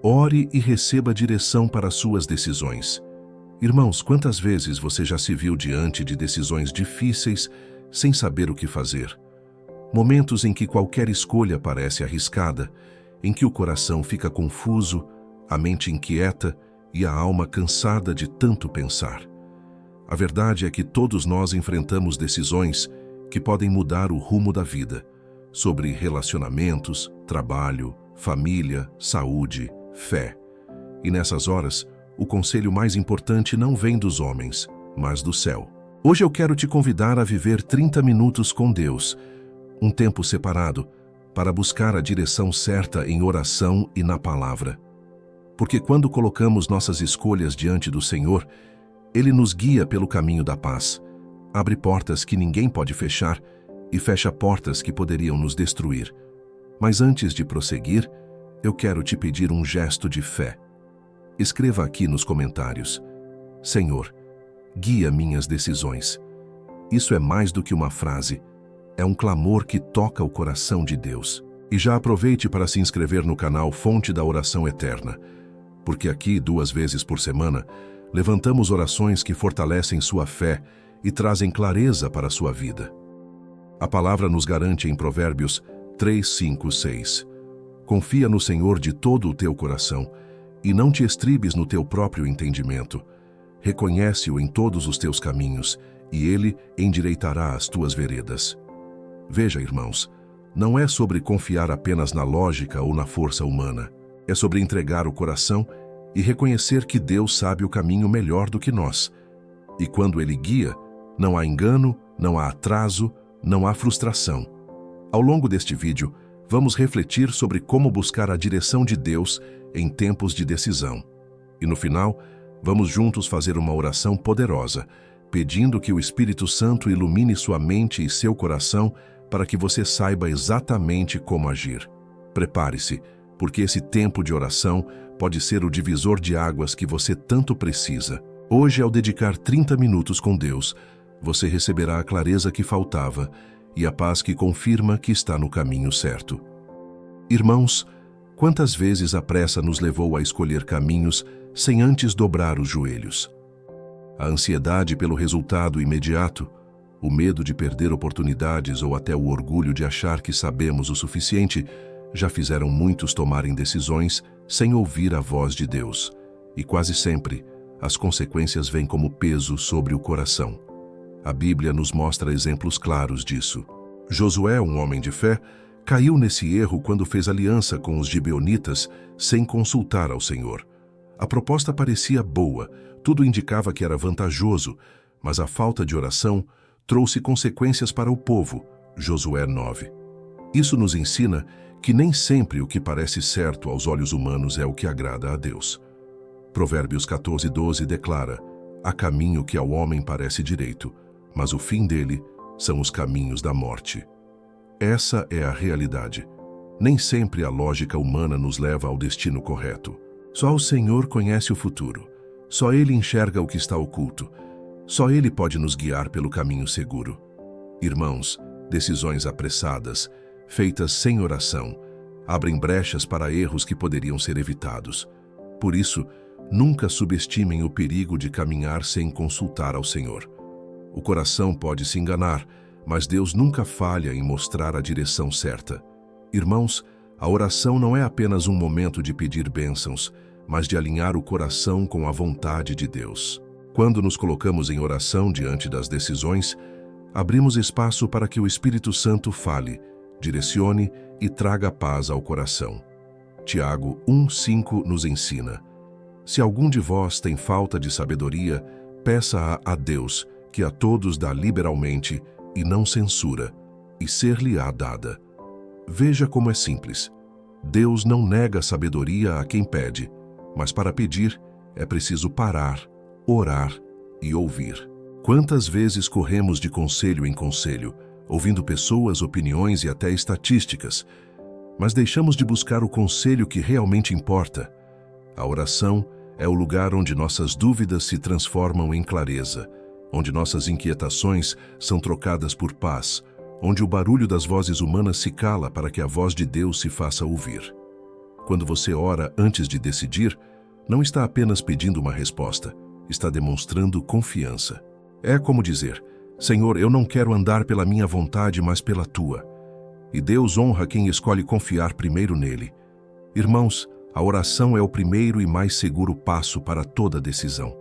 Ore e receba direção para suas decisões. Irmãos, quantas vezes você já se viu diante de decisões difíceis sem saber o que fazer? Momentos em que qualquer escolha parece arriscada, em que o coração fica confuso, a mente inquieta e a alma cansada de tanto pensar. A verdade é que todos nós enfrentamos decisões que podem mudar o rumo da vida, sobre relacionamentos, trabalho, família, saúde, fé. E nessas horas, o conselho mais importante não vem dos homens, mas do céu. Hoje eu quero te convidar a viver 30 minutos com Deus, um tempo separado, para buscar a direção certa em oração e na palavra. Porque quando colocamos nossas escolhas diante do Senhor, Ele nos guia pelo caminho da paz, abre portas que ninguém pode fechar e fecha portas que poderiam nos destruir. Mas antes de prosseguir, eu quero te pedir um gesto de fé. Escreva aqui nos comentários: Senhor, guia minhas decisões. Isso é mais do que uma frase, é um clamor que toca o coração de Deus. E já aproveite para se inscrever no canal Fonte da Oração Eterna, porque aqui, 2 vezes por semana, levantamos orações que fortalecem sua fé e trazem clareza para a sua vida. A palavra nos garante em Provérbios 3, 5, 6. Confia no Senhor de todo o teu coração e não te estribes no teu próprio entendimento. Reconhece-o em todos os teus caminhos e Ele endireitará as tuas veredas. Veja, irmãos, não é sobre confiar apenas na lógica ou na força humana. É sobre entregar o coração e reconhecer que Deus sabe o caminho melhor do que nós. E quando Ele guia, não há engano, não há atraso, não há frustração. Ao longo deste vídeo, vamos refletir sobre como buscar a direção de Deus em tempos de decisão. E no final, vamos juntos fazer uma oração poderosa, pedindo que o Espírito Santo ilumine sua mente e seu coração para que você saiba exatamente como agir. Prepare-se, porque esse tempo de oração pode ser o divisor de águas que você tanto precisa. Hoje, ao dedicar 30 minutos com Deus, você receberá a clareza que faltava e a paz que confirma que está no caminho certo. Irmãos, quantas vezes a pressa nos levou a escolher caminhos sem antes dobrar os joelhos? A ansiedade pelo resultado imediato, o medo de perder oportunidades ou até o orgulho de achar que sabemos o suficiente já fizeram muitos tomarem decisões sem ouvir a voz de Deus. E quase sempre, as consequências vêm como peso sobre o coração. A Bíblia nos mostra exemplos claros disso. Josué, um homem de fé, caiu nesse erro quando fez aliança com os gibeonitas sem consultar ao Senhor. A proposta parecia boa, tudo indicava que era vantajoso, mas a falta de oração trouxe consequências para o povo. Josué 9. Isso nos ensina que nem sempre o que parece certo aos olhos humanos é o que agrada a Deus. Provérbios 14, 12 declara: há caminho que ao homem parece direito, mas o fim dele são os caminhos da morte. Essa é a realidade. Nem sempre a lógica humana nos leva ao destino correto. Só o Senhor conhece o futuro. Só Ele enxerga o que está oculto. Só Ele pode nos guiar pelo caminho seguro. Irmãos, decisões apressadas, feitas sem oração, abrem brechas para erros que poderiam ser evitados. Por isso, nunca subestimem o perigo de caminhar sem consultar ao Senhor. O coração pode se enganar, mas Deus nunca falha em mostrar a direção certa. Irmãos, a oração não é apenas um momento de pedir bênçãos, mas de alinhar o coração com a vontade de Deus. Quando nos colocamos em oração diante das decisões, abrimos espaço para que o Espírito Santo fale, direcione e traga paz ao coração. Tiago 1,5 nos ensina: se algum de vós tem falta de sabedoria, peça-a a Deus, que a todos dá liberalmente e não censura, e ser-lhe-á dada. Veja como é simples. Deus não nega sabedoria a quem pede, mas para pedir é preciso parar, orar e ouvir. Quantas vezes corremos de conselho em conselho, ouvindo pessoas, opiniões e até estatísticas, mas deixamos de buscar o conselho que realmente importa. A oração é o lugar onde nossas dúvidas se transformam em clareza, onde nossas inquietações são trocadas por paz, onde o barulho das vozes humanas se cala para que a voz de Deus se faça ouvir. Quando você ora antes de decidir, não está apenas pedindo uma resposta, está demonstrando confiança. É como dizer: Senhor, eu não quero andar pela minha vontade, mas pela tua. E Deus honra quem escolhe confiar primeiro nele. Irmãos, a oração é o primeiro e mais seguro passo para toda decisão.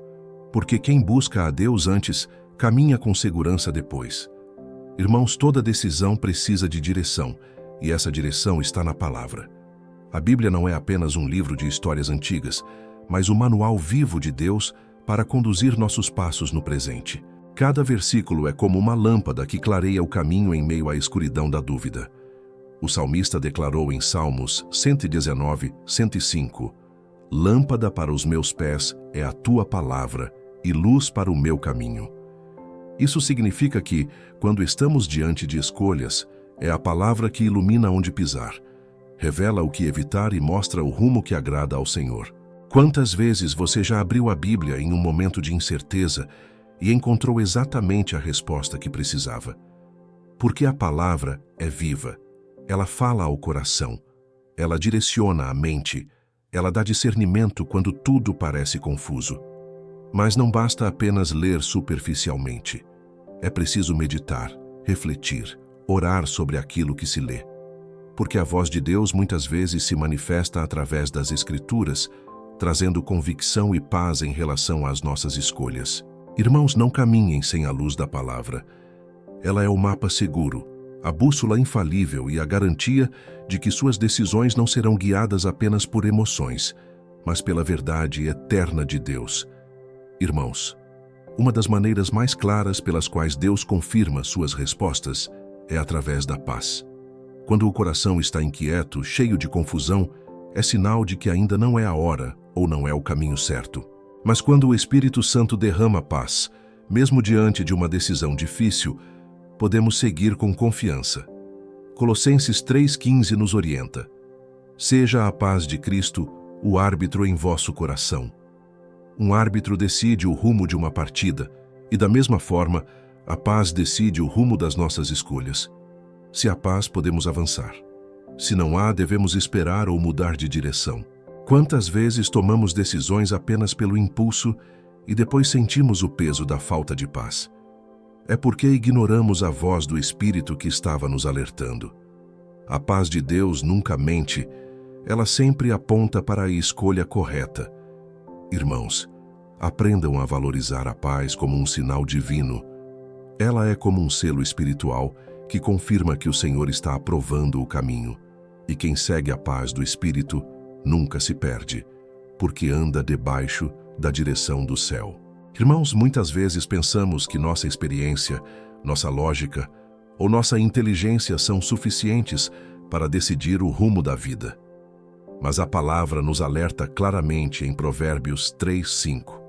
Porque quem busca a Deus antes, caminha com segurança depois. Irmãos, toda decisão precisa de direção, e essa direção está na palavra. A Bíblia não é apenas um livro de histórias antigas, mas o manual vivo de Deus para conduzir nossos passos no presente. Cada versículo é como uma lâmpada que clareia o caminho em meio à escuridão da dúvida. O salmista declarou em Salmos 119, 105: Lâmpada para os meus pés é a tua palavra e luz para o meu caminho. Isso significa que, quando estamos diante de escolhas, é a palavra que ilumina onde pisar, revela o que evitar e mostra o rumo que agrada ao Senhor. Quantas vezes você já abriu a Bíblia em um momento de incerteza e encontrou exatamente a resposta que precisava? Porque a palavra é viva. Ela fala ao coração, ela direciona a mente, ela dá discernimento quando tudo parece confuso. Mas não basta apenas ler superficialmente. É preciso meditar, refletir, orar sobre aquilo que se lê. Porque a voz de Deus muitas vezes se manifesta através das Escrituras, trazendo convicção e paz em relação às nossas escolhas. Irmãos, não caminhem sem a luz da palavra. Ela é o mapa seguro, a bússola infalível e a garantia de que suas decisões não serão guiadas apenas por emoções, mas pela verdade eterna de Deus. Irmãos, uma das maneiras mais claras pelas quais Deus confirma suas respostas é através da paz. Quando o coração está inquieto, cheio de confusão, é sinal de que ainda não é a hora ou não é o caminho certo. Mas quando o Espírito Santo derrama paz, mesmo diante de uma decisão difícil, podemos seguir com confiança. Colossenses 3,15 nos orienta: Seja a paz de Cristo o árbitro em vosso coração. Um árbitro decide o rumo de uma partida, e da mesma forma, a paz decide o rumo das nossas escolhas. Se há paz, podemos avançar. Se não há, devemos esperar ou mudar de direção. Quantas vezes tomamos decisões apenas pelo impulso e depois sentimos o peso da falta de paz? É porque ignoramos a voz do Espírito que estava nos alertando. A paz de Deus nunca mente, ela sempre aponta para a escolha correta. Irmãos, aprendam a valorizar a paz como um sinal divino. Ela é como um selo espiritual que confirma que o Senhor está aprovando o caminho. E quem segue a paz do Espírito nunca se perde, porque anda debaixo da direção do céu. Irmãos, muitas vezes pensamos que nossa experiência, nossa lógica ou nossa inteligência são suficientes para decidir o rumo da vida. Mas a palavra nos alerta claramente em Provérbios 3:5.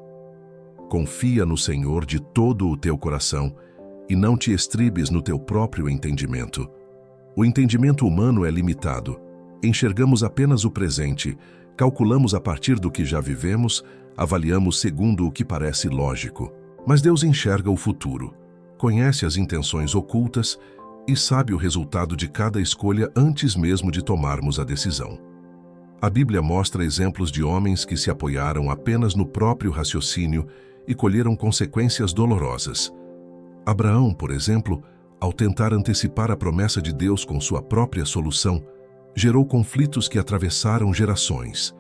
Confia no Senhor de todo o teu coração e não te estribes no teu próprio entendimento. O entendimento humano é limitado. Enxergamos apenas o presente, calculamos a partir do que já vivemos, avaliamos segundo o que parece lógico. Mas Deus enxerga o futuro, conhece as intenções ocultas e sabe o resultado de cada escolha antes mesmo de tomarmos a decisão. A Bíblia mostra exemplos de homens que se apoiaram apenas no próprio raciocínio e colheram consequências dolorosas. Abraão, por exemplo, ao tentar antecipar a promessa de Deus com sua própria solução, gerou conflitos que atravessaram gerações.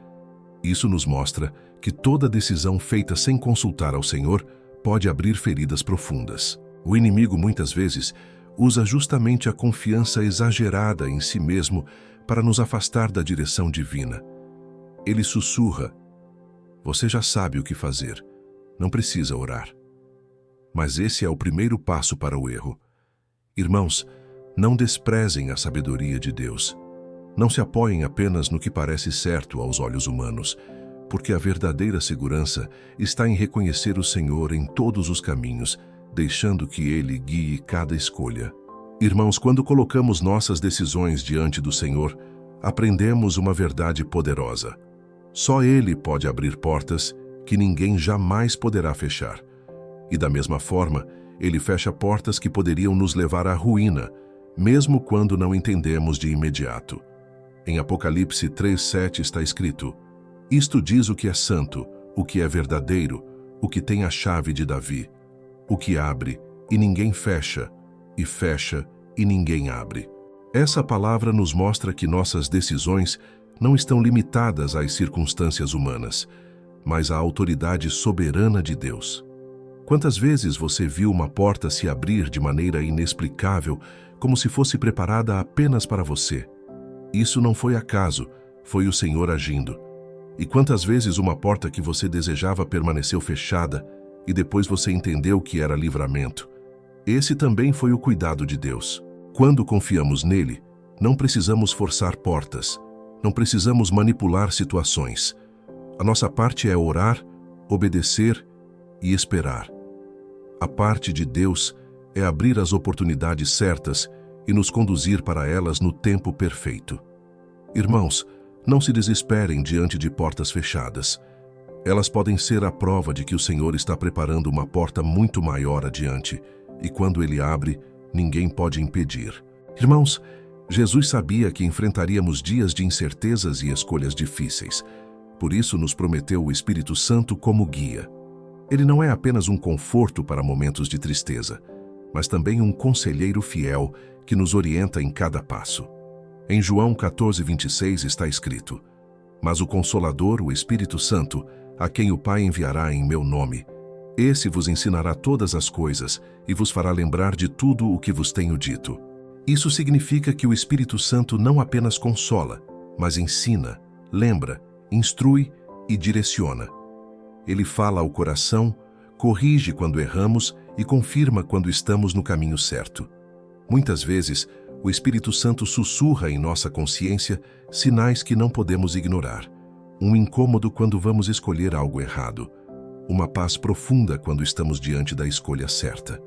Isso nos mostra que toda decisão feita sem consultar ao Senhor pode abrir feridas profundas. O inimigo, muitas vezes, usa justamente a confiança exagerada em si mesmo para nos afastar da direção divina. Ele sussurra: Você já sabe o que fazer, não precisa orar. Mas esse é o primeiro passo para o erro. Irmãos, não desprezem a sabedoria de Deus. Não se apoiem apenas no que parece certo aos olhos humanos, porque a verdadeira segurança está em reconhecer o Senhor em todos os caminhos, deixando que Ele guie cada escolha. Irmãos, quando colocamos nossas decisões diante do Senhor, aprendemos uma verdade poderosa. Só Ele pode abrir portas que ninguém jamais poderá fechar. E da mesma forma, Ele fecha portas que poderiam nos levar à ruína, mesmo quando não entendemos de imediato. Em Apocalipse 3:7 está escrito: Isto diz o que é santo, o que é verdadeiro, o que tem a chave de Davi, o que abre e ninguém fecha, e fecha e ninguém abre. Essa palavra nos mostra que nossas decisões não estão limitadas às circunstâncias humanas, mas à autoridade soberana de Deus. Quantas vezes você viu uma porta se abrir de maneira inexplicável, como se fosse preparada apenas para você? Isso não foi acaso, foi o Senhor agindo. E quantas vezes uma porta que você desejava permaneceu fechada e depois você entendeu que era livramento? Esse também foi o cuidado de Deus. Quando confiamos nele, não precisamos forçar portas, não precisamos manipular situações. A nossa parte é orar, obedecer e esperar. A parte de Deus é abrir as oportunidades certas e nos conduzir para elas no tempo perfeito. Irmãos, não se desesperem diante de portas fechadas. Elas podem ser a prova de que o Senhor está preparando uma porta muito maior adiante, e quando Ele abre, ninguém pode impedir. Irmãos, Jesus sabia que enfrentaríamos dias de incertezas e escolhas difíceis. Por isso nos prometeu o Espírito Santo como guia. Ele não é apenas um conforto para momentos de tristeza, mas também um conselheiro fiel que nos orienta em cada passo. Em João 14:26 está escrito: Mas o Consolador, o Espírito Santo, a quem o Pai enviará em meu nome, esse vos ensinará todas as coisas e vos fará lembrar de tudo o que vos tenho dito. Isso significa que o Espírito Santo não apenas consola, mas ensina, lembra, instrui e direciona. Ele fala ao coração, corrige quando erramos e confirma quando estamos no caminho certo. Muitas vezes, o Espírito Santo sussurra em nossa consciência sinais que não podemos ignorar. Um incômodo quando vamos escolher algo errado. Uma paz profunda quando estamos diante da escolha certa.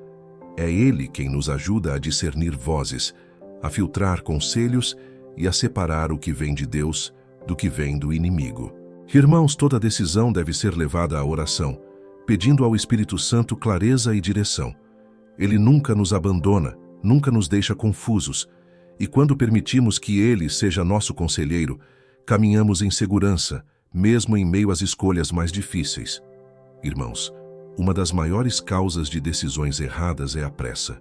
É Ele quem nos ajuda a discernir vozes, a filtrar conselhos e a separar o que vem de Deus do que vem do inimigo. Irmãos, toda decisão deve ser levada à oração, pedindo ao Espírito Santo clareza e direção. Ele nunca nos abandona, nunca nos deixa confusos, e quando permitimos que Ele seja nosso conselheiro, caminhamos em segurança, mesmo em meio às escolhas mais difíceis. Irmãos, uma das maiores causas de decisões erradas é a pressa.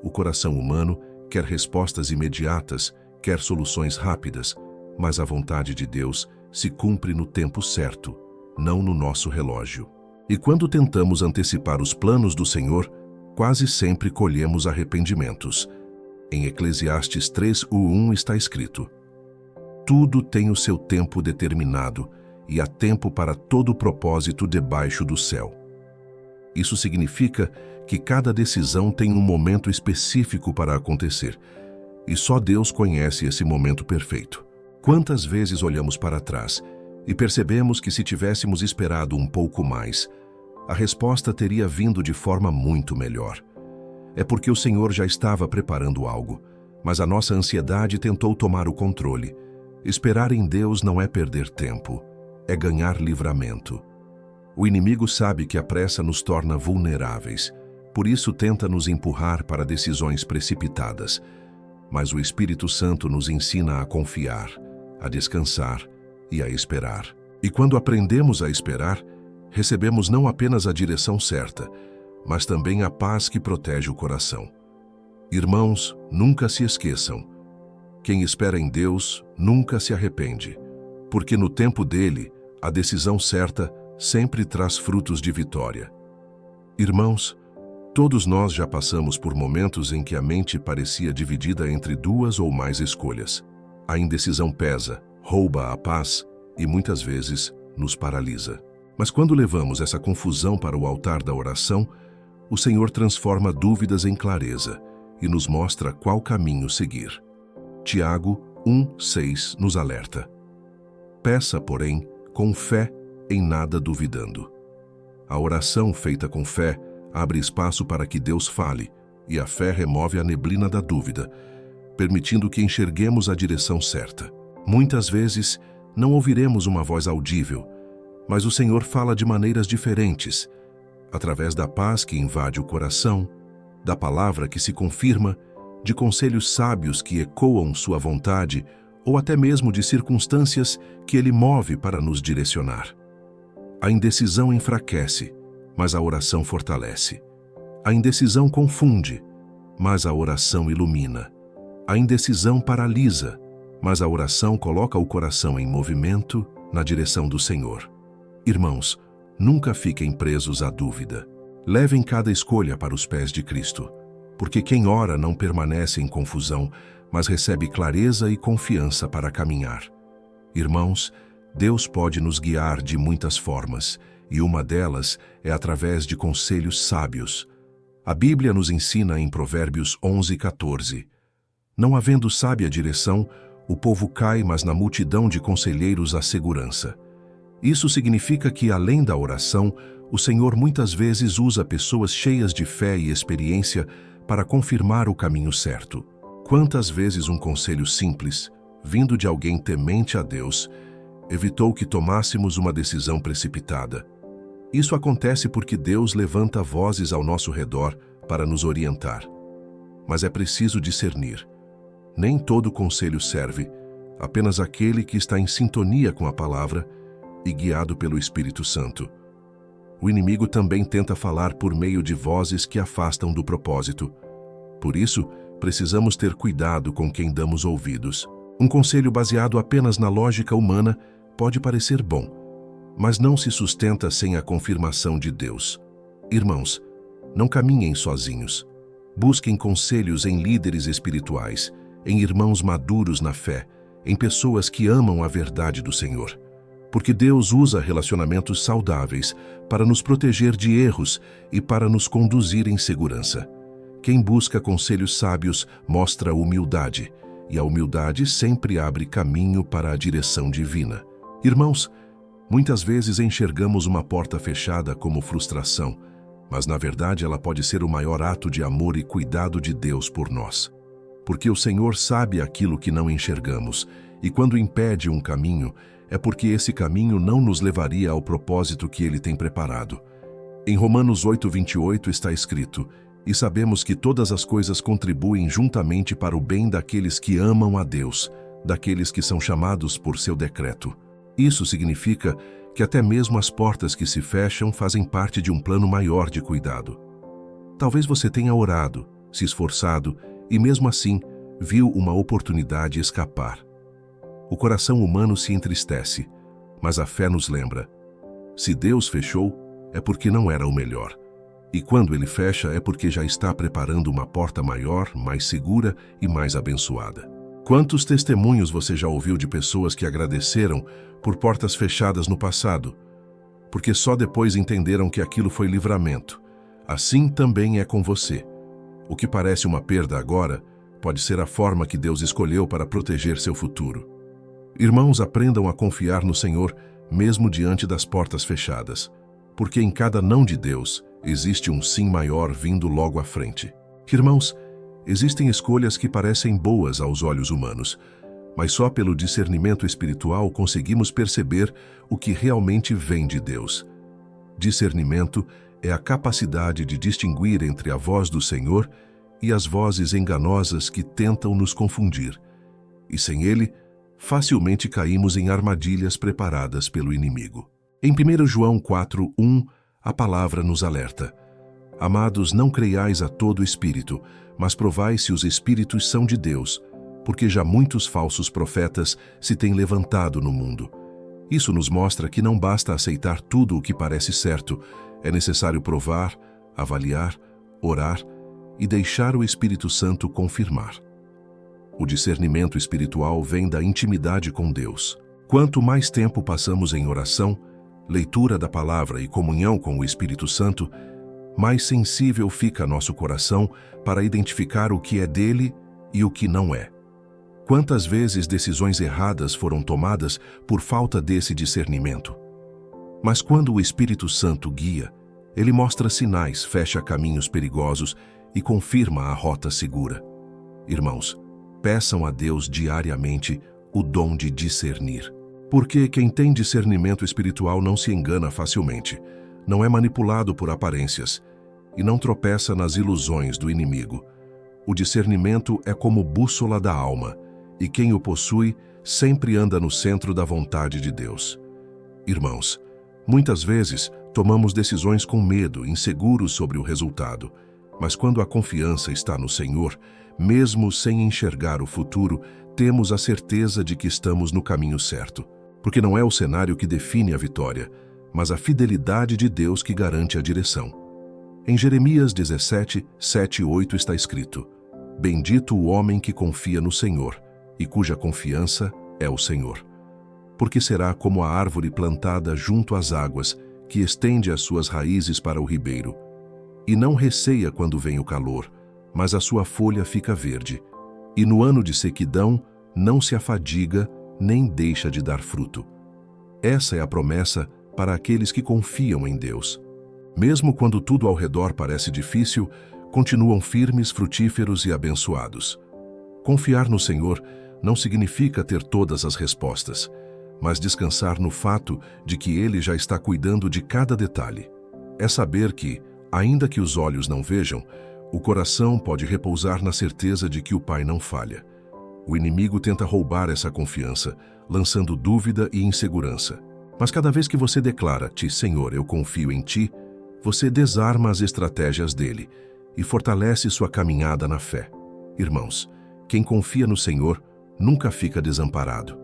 O coração humano quer respostas imediatas, quer soluções rápidas, mas a vontade de Deus se cumpre no tempo certo, não no nosso relógio. E quando tentamos antecipar os planos do Senhor, quase sempre colhemos arrependimentos. Em Eclesiastes 3:1 está escrito: Tudo tem o seu tempo determinado, e há tempo para todo propósito debaixo do céu. Isso significa que cada decisão tem um momento específico para acontecer, e só Deus conhece esse momento perfeito. Quantas vezes olhamos para trás e percebemos que se tivéssemos esperado um pouco mais, a resposta teria vindo de forma muito melhor. É porque o Senhor já estava preparando algo, mas a nossa ansiedade tentou tomar o controle. Esperar em Deus não é perder tempo, é ganhar livramento. O inimigo sabe que a pressa nos torna vulneráveis, por isso tenta nos empurrar para decisões precipitadas. Mas o Espírito Santo nos ensina a confiar, a descansar e a esperar. E quando aprendemos a esperar, recebemos não apenas a direção certa, mas também a paz que protege o coração. Irmãos, nunca se esqueçam: quem espera em Deus nunca se arrepende, porque no tempo dele, a decisão certa sempre traz frutos de vitória. Irmãos, todos nós já passamos por momentos em que a mente parecia dividida entre duas ou mais escolhas. A indecisão pesa, rouba a paz e muitas vezes nos paralisa. Mas quando levamos essa confusão para o altar da oração, o Senhor transforma dúvidas em clareza e nos mostra qual caminho seguir. Tiago 1:6 nos alerta: Peça, porém, com fé, em nada duvidando. A oração feita com fé abre espaço para que Deus fale, e a fé remove a neblina da dúvida, permitindo que enxerguemos a direção certa. Muitas vezes, não ouviremos uma voz audível, mas o Senhor fala de maneiras diferentes, através da paz que invade o coração, da palavra que se confirma, de conselhos sábios que ecoam sua vontade ou até mesmo de circunstâncias que Ele move para nos direcionar. A indecisão enfraquece, mas a oração fortalece. A indecisão confunde, mas a oração ilumina. A indecisão paralisa, mas a oração coloca o coração em movimento na direção do Senhor. Irmãos, nunca fiquem presos à dúvida. Levem cada escolha para os pés de Cristo, porque quem ora não permanece em confusão, mas recebe clareza e confiança para caminhar. Irmãos, Deus pode nos guiar de muitas formas, e uma delas é através de conselhos sábios. A Bíblia nos ensina em Provérbios 11:14. Não havendo sábia direção, o povo cai, mas na multidão de conselheiros há segurança. Isso significa que, além da oração, o Senhor muitas vezes usa pessoas cheias de fé e experiência para confirmar o caminho certo. Quantas vezes um conselho simples, vindo de alguém temente a Deus, evitou que tomássemos uma decisão precipitada? Isso acontece porque Deus levanta vozes ao nosso redor para nos orientar. Mas é preciso discernir. Nem todo conselho serve, apenas aquele que está em sintonia com a palavra e guiado pelo Espírito Santo. O inimigo também tenta falar por meio de vozes que afastam do propósito. Por isso, precisamos ter cuidado com quem damos ouvidos. Um conselho baseado apenas na lógica humana pode parecer bom, mas não se sustenta sem a confirmação de Deus. Irmãos, não caminhem sozinhos. Busquem conselhos em líderes espirituais, em irmãos maduros na fé, em pessoas que amam a verdade do Senhor. Porque Deus usa relacionamentos saudáveis para nos proteger de erros e para nos conduzir em segurança. Quem busca conselhos sábios mostra humildade, e a humildade sempre abre caminho para a direção divina. Irmãos, muitas vezes enxergamos uma porta fechada como frustração, mas na verdade ela pode ser o maior ato de amor e cuidado de Deus por nós. Porque o Senhor sabe aquilo que não enxergamos, e quando impede um caminho, é porque esse caminho não nos levaria ao propósito que Ele tem preparado. Em Romanos 8:28 está escrito: "E sabemos que todas as coisas contribuem juntamente para o bem daqueles que amam a Deus, daqueles que são chamados por seu decreto." Isso significa que até mesmo as portas que se fecham fazem parte de um plano maior de cuidado. Talvez você tenha orado, se esforçado e mesmo assim viu uma oportunidade escapar. O coração humano se entristece, mas a fé nos lembra: se Deus fechou, é porque não era o melhor. E quando Ele fecha, é porque já está preparando uma porta maior, mais segura e mais abençoada. Quantos testemunhos você já ouviu de pessoas que agradeceram por portas fechadas no passado, porque só depois entenderam que aquilo foi livramento? Assim também é com você. O que parece uma perda agora pode ser a forma que Deus escolheu para proteger seu futuro. Irmãos, aprendam a confiar no Senhor mesmo diante das portas fechadas, porque em cada não de Deus existe um sim maior vindo logo à frente. Irmãos, existem escolhas que parecem boas aos olhos humanos, mas só pelo discernimento espiritual conseguimos perceber o que realmente vem de Deus. Discernimento é a capacidade de distinguir entre a voz do Senhor e as vozes enganosas que tentam nos confundir. E sem ele, facilmente caímos em armadilhas preparadas pelo inimigo. Em 1 João 4:1, a palavra nos alerta: "Amados, não creiais a todo espírito, mas provai se os espíritos são de Deus, porque já muitos falsos profetas se têm levantado no mundo." Isso nos mostra que não basta aceitar tudo o que parece certo, é necessário provar, avaliar, orar e deixar o Espírito Santo confirmar. O discernimento espiritual vem da intimidade com Deus. Quanto mais tempo passamos em oração, leitura da palavra e comunhão com o Espírito Santo, mais sensível fica nosso coração para identificar o que é dele e o que não é. Quantas vezes decisões erradas foram tomadas por falta desse discernimento? Mas quando o Espírito Santo guia, ele mostra sinais, fecha caminhos perigosos e confirma a rota segura. Irmãos, peçam a Deus diariamente o dom de discernir. Porque quem tem discernimento espiritual não se engana facilmente, não é manipulado por aparências e não tropeça nas ilusões do inimigo. O discernimento é como bússola da alma, e quem o possui sempre anda no centro da vontade de Deus. Irmãos, muitas vezes tomamos decisões com medo, inseguros sobre o resultado, mas quando a confiança está no Senhor, mesmo sem enxergar o futuro, temos a certeza de que estamos no caminho certo, porque não é o cenário que define a vitória, mas a fidelidade de Deus que garante a direção. Em Jeremias 17, 7 e 8 está escrito: Bendito o homem que confia no Senhor, e cuja confiança é o Senhor. Porque será como a árvore plantada junto às águas, que estende as suas raízes para o ribeiro, e não receia quando vem o calor, mas a sua folha fica verde, e no ano de sequidão não se afadiga, nem deixa de dar fruto. Essa é a promessa para aqueles que confiam em Deus. Mesmo quando tudo ao redor parece difícil, continuam firmes, frutíferos e abençoados. Confiar no Senhor não significa ter todas as respostas, mas descansar no fato de que Ele já está cuidando de cada detalhe. É saber que, ainda que os olhos não vejam, o coração pode repousar na certeza de que o Pai não falha. O inimigo tenta roubar essa confiança, lançando dúvida e insegurança. Mas cada vez que você declara-te, Senhor, eu confio em Ti, você desarma as estratégias dele e fortalece sua caminhada na fé. Irmãos, quem confia no Senhor nunca fica desamparado,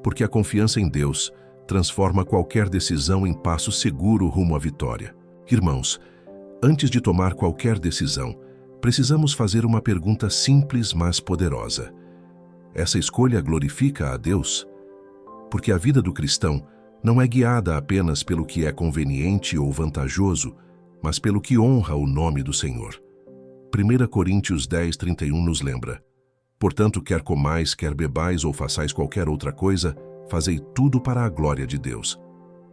porque a confiança em Deus transforma qualquer decisão em passo seguro rumo à vitória. Irmãos, antes de tomar qualquer decisão, precisamos fazer uma pergunta simples, mas poderosa. Essa escolha glorifica a Deus? Porque a vida do cristão não é guiada apenas pelo que é conveniente ou vantajoso, mas pelo que honra o nome do Senhor. 1 Coríntios 10, 31 nos lembra: Portanto, quer comais, quer bebais ou façais qualquer outra coisa, fazei tudo para a glória de Deus.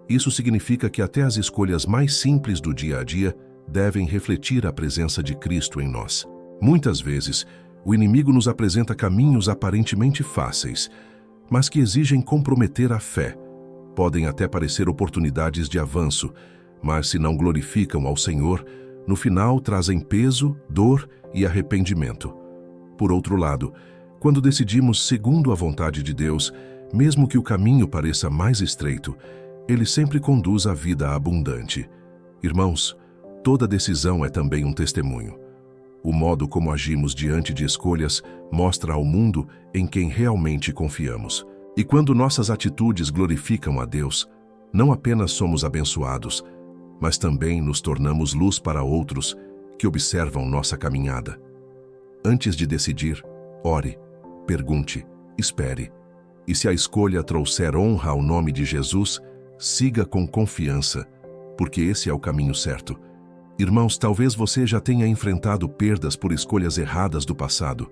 Isso significa que até as escolhas mais simples do dia a dia devem refletir a presença de Cristo em nós. Muitas vezes, o inimigo nos apresenta caminhos aparentemente fáceis, mas que exigem comprometer a fé. Podem até parecer oportunidades de avanço, mas se não glorificam ao Senhor, no final trazem peso, dor e arrependimento. Por outro lado, quando decidimos segundo a vontade de Deus, mesmo que o caminho pareça mais estreito, Ele sempre conduz à vida abundante. Irmãos, toda decisão é também um testemunho. O modo como agimos diante de escolhas mostra ao mundo em quem realmente confiamos. E quando nossas atitudes glorificam a Deus, não apenas somos abençoados, mas também nos tornamos luz para outros que observam nossa caminhada. Antes de decidir, ore, pergunte, espere. E se a escolha trouxer honra ao nome de Jesus, siga com confiança, porque esse é o caminho certo. Irmãos, talvez você já tenha enfrentado perdas por escolhas erradas do passado.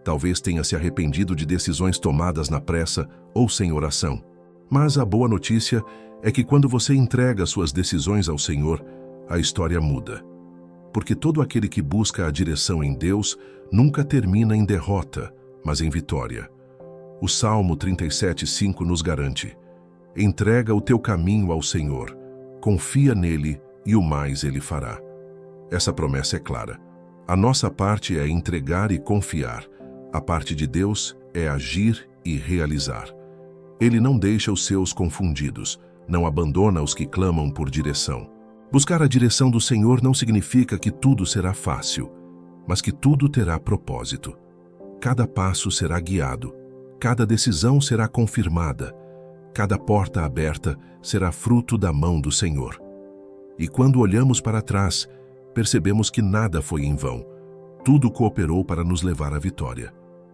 Talvez tenha se arrependido de decisões tomadas na pressa ou sem oração. Mas a boa notícia é que quando você entrega suas decisões ao Senhor, a história muda. Porque todo aquele que busca a direção em Deus nunca termina em derrota, mas em vitória. O Salmo 37:5 nos garante: Entrega o teu caminho ao Senhor, confia nele e o mais ele fará. Essa promessa é clara. A nossa parte é entregar e confiar. A parte de Deus é agir e realizar. Ele não deixa os seus confundidos, não abandona os que clamam por direção. Buscar a direção do Senhor não significa que tudo será fácil, mas que tudo terá propósito. Cada passo será guiado, cada decisão será confirmada, cada porta aberta será fruto da mão do Senhor. E quando olhamos para trás, percebemos que nada foi em vão. Tudo cooperou para nos levar à vitória.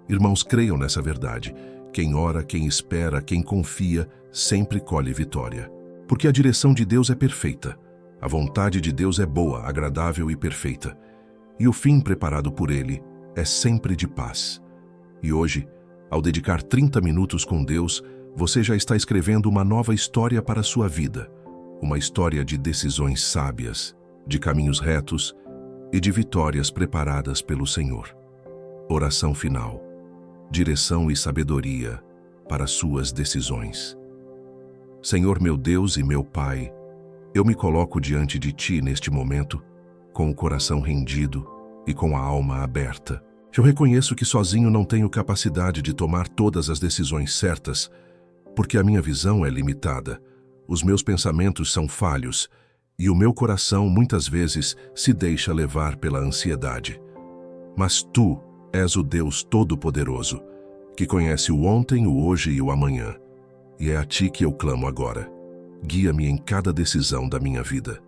Irmãos, creiam nessa verdade. Quem ora, quem espera, quem confia, sempre colhe vitória. Porque a direção de Deus é perfeita. A vontade de Deus é boa, agradável e perfeita. E o fim preparado por Ele é sempre de paz. E hoje, ao dedicar 30 minutos com Deus, você já está escrevendo uma nova história para a sua vida. Uma história de decisões sábias, de caminhos retos e de vitórias preparadas pelo Senhor. Oração final. Direção e sabedoria para suas decisões. Senhor meu Deus e meu Pai, eu me coloco diante de Ti neste momento, com o coração rendido e com a alma aberta. Eu reconheço que sozinho não tenho capacidade de tomar todas as decisões certas, porque a minha visão é limitada, os meus pensamentos são falhos e o meu coração muitas vezes se deixa levar pela ansiedade. Mas Tu és o Deus Todo-Poderoso, que conhece o ontem, o hoje e o amanhã, e é a Ti que eu clamo agora. Guia-me em cada decisão da minha vida.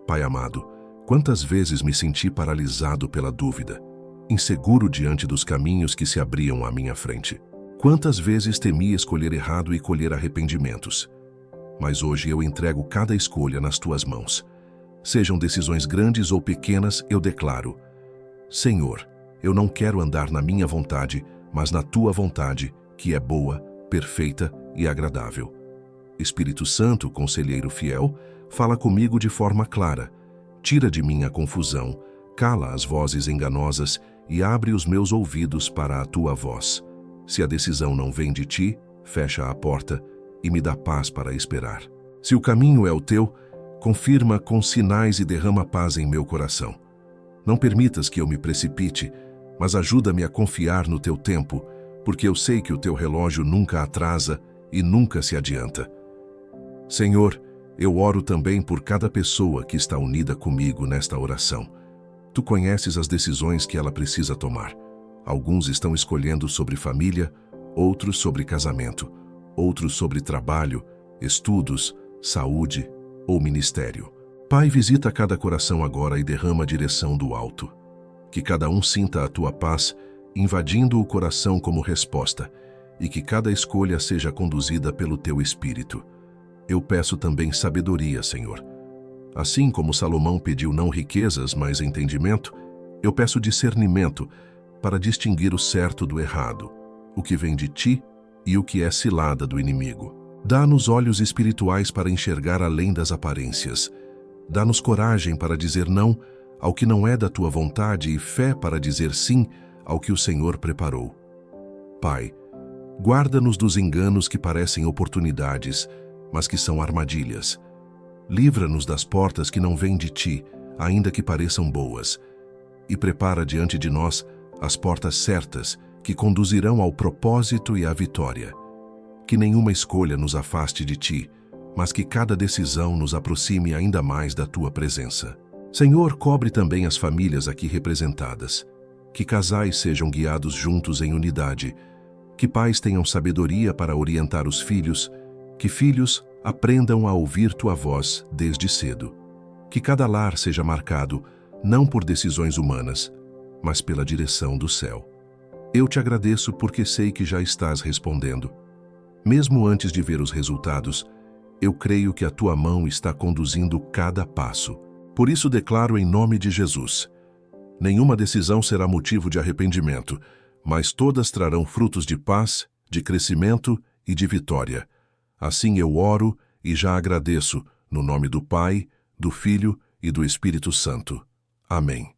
Pai amado, quantas vezes me senti paralisado pela dúvida, inseguro diante dos caminhos que se abriam à minha frente. Quantas vezes temi escolher errado e colher arrependimentos. Mas hoje eu entrego cada escolha nas Tuas mãos. Sejam decisões grandes ou pequenas, eu declaro: Senhor, eu não quero andar na minha vontade, mas na Tua vontade, que é boa, perfeita e agradável. Espírito Santo, conselheiro fiel, fala comigo de forma clara. Tira de mim a confusão, cala as vozes enganosas e abre os meus ouvidos para a Tua voz. Se a decisão não vem de Ti, fecha a porta e me dá paz para esperar. Se o caminho é o Teu, confirma com sinais e derrama paz em meu coração. Não permitas que eu me precipite, mas ajuda-me a confiar no Teu tempo, porque eu sei que o Teu relógio nunca atrasa e nunca se adianta. Senhor, eu oro também por cada pessoa que está unida comigo nesta oração. Tu conheces as decisões que ela precisa tomar. Alguns estão escolhendo sobre família, outros sobre casamento, outros sobre trabalho, estudos, saúde ou ministério. Pai, visita cada coração agora e derrama a direção do alto. Que cada um sinta a Tua paz, invadindo o coração como resposta, e que cada escolha seja conduzida pelo Teu Espírito. Eu peço também sabedoria, Senhor. Assim como Salomão pediu não riquezas, mas entendimento, eu peço discernimento para distinguir o certo do errado, o que vem de Ti e o que é cilada do inimigo. Dá-nos olhos espirituais para enxergar além das aparências. Dá-nos coragem para dizer não ao que não é da Tua vontade e fé para dizer sim ao que o Senhor preparou. Pai, guarda-nos dos enganos que parecem oportunidades, mas que são armadilhas. Livra-nos das portas que não vêm de Ti, ainda que pareçam boas, e prepara diante de nós as portas certas que conduzirão ao propósito e à vitória. Que nenhuma escolha nos afaste de Ti, mas que cada decisão nos aproxime ainda mais da Tua presença. Senhor, cobre também as famílias aqui representadas. Que casais sejam guiados juntos em unidade. Que pais tenham sabedoria para orientar os filhos. Que filhos aprendam a ouvir Tua voz desde cedo. Que cada lar seja marcado, não por decisões humanas, mas pela direção do céu. Eu Te agradeço porque sei que já estás respondendo. Mesmo antes de ver os resultados, eu creio que a Tua mão está conduzindo cada passo. Por isso declaro em nome de Jesus: nenhuma decisão será motivo de arrependimento, mas todas trarão frutos de paz, de crescimento e de vitória. Assim eu oro e já agradeço, no nome do Pai, do Filho e do Espírito Santo. Amém.